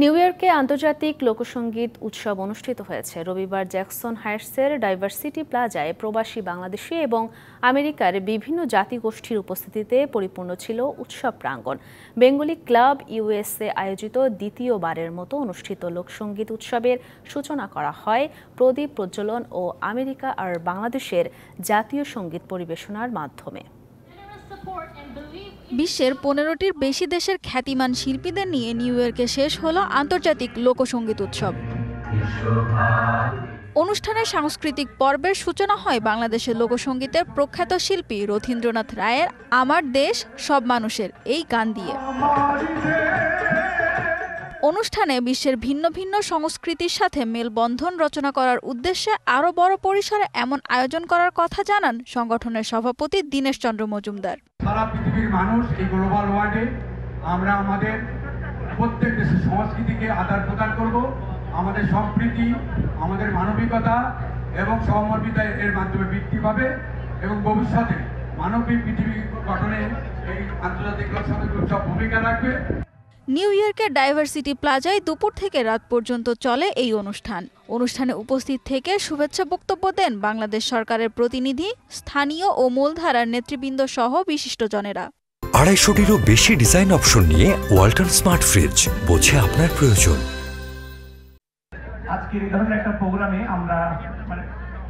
New ইয়র্কে আন্তর্জাতিক লোকসঙ্গীত উৎসব অনুষ্ঠিত হয়েছে। রবিবার জ্যাকসন হাইটসের ডাইভার্সিটি প্লাজায় প্রবাসী বাংলাদেশি এবং আমেরিকার বিভিন্ন জাতিগোষ্ঠীর উপস্থিতিতে পরিপূর্ণ ছিল উৎসব প্রাঙ্গণ। বেঙ্গলি ক্লাব ইউএসএ আয়োজিত দ্বিতীয়বারের মতো অনুষ্ঠিত লোকসঙ্গীত উৎসবের সূচনা করা হয় প্রদীপ প্রজ্বলন ও আমেরিকা আর বাংলাদেশের জাতীয় সঙ্গীত পরিবেশনার মাধ্যমে। বিশ্বের 15টির বেশি দেশের খ্যাতিমান শিল্পীদের নিয়ে নিউ ইয়র্কে শেষ হলো আন্তর্জাতিক লোকসঙ্গীত উৎসব। অনুষ্ঠানের সাংস্কৃতিক পর্বের সূচনা হয় বাংলাদেশের লোকসঙ্গীতের প্রখ্যাত শিল্পী রথীন্দ্রনাথ রায়ের আমার দেশ সব মানুষের এই গান দিয়ে। অনুষ্ঠানে বিশ্বের ভিন্ন ভিন্ন সংস্কৃতির সাথে মেলবন্ধন রচনা করার উদ্দেশ্যে আরও বড় পরিসরে এমন আয়োজন করার কথা জানান সংগঠনের সভাপতি দীনেশ চন্দ্র মজুমদার। সারা পৃথিবীর মানুষ এই গ্লোবাল ওয়ার্ল্ডে আমরা আমাদের প্রত্যেক দেশের সংস্কৃতিকে আদান প্রদান করব, আমাদের সম্প্রীতি, আমাদের মানবিকতা এবং সহমর্মিতা এর মাধ্যমে বৃদ্ধি পাবে এবং ভবিষ্যতে মানবিক পৃথিবী গঠনে এই আন্তর্জাতিক লোকসঙ্গীত উৎসব ভূমিকা রাখবে। নিউ ইয়র্কের ডাইভার্সিটি প্লাজায় দুপুর থেকে রাত পর্যন্ত চলে এই অনুষ্ঠানে উপস্থিত থেকে শুভেচ্ছা বক্তব্য দেন বাংলাদেশ সরকারের প্রতিনিধি, স্থানীয় ও মূলধারার নেতৃবৃন্দ সহ বিশিষ্টজনেরা। 250-টিরও বেশি ডিজাইন অপশন নিয়ে ওয়ালটন স্মার্ট ফ্রিজ, বোঝে আপনার প্রয়োজন। আজকের এই ধরনের একটা প্রোগ্রামে আমরা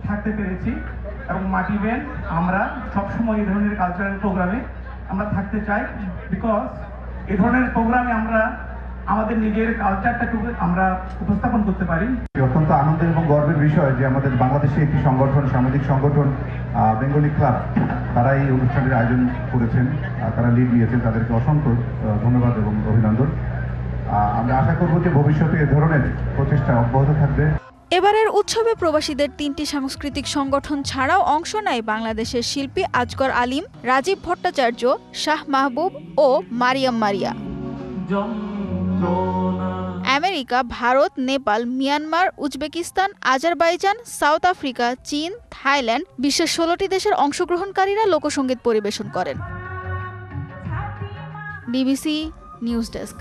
থাকতে পেরেছি এবং মাটি ব্যান্ড আমরা সবসময় এই ধরনের কালচারাল প্রোগ্রামে আমরা থাকতে চাই, বিকজ এই ধরনের প্রোগ্রামে আমরা আমাদের নিজের কালচারটাকে আমরা উপস্থাপন করতে পারি। অত্যন্ত আনন্দের এবং গর্বের বিষয় যে আমাদের বাংলাদেশে একটি সংগঠন, সামাজিক সংগঠন বেঙ্গলি ক্লাব, তারা এই অনুষ্ঠানের আয়োজন করেছেন, তারা লিড নিয়েছেন, তাদেরকে অসংখ্য ধন্যবাদ এবং অভিনন্দন। আমরা আশা করব যে ভবিষ্যতে এ ধরনের প্রচেষ্টা অব্যাহত থাকবে। এবারের উৎসবে প্রবাসীদের 3টি সাংস্কৃতিক সংগঠন ছাড়াও অংশ নেয় বাংলাদেশের শিল্পী আজগর আলিম, রাজীব ভট্টাচার্য, শাহ মাহবুব ও Mariam Maria. America, Bharat, Nepal, Myanmar, Uzbekistan, Azerbaijan, South Africa, চীন, থাইল্যান্ড, বিশ্বের 16টি দেশের অংশগ্রহণকারীরা লোকসঙ্গীত পরিবেশন করেন। DBC news desk.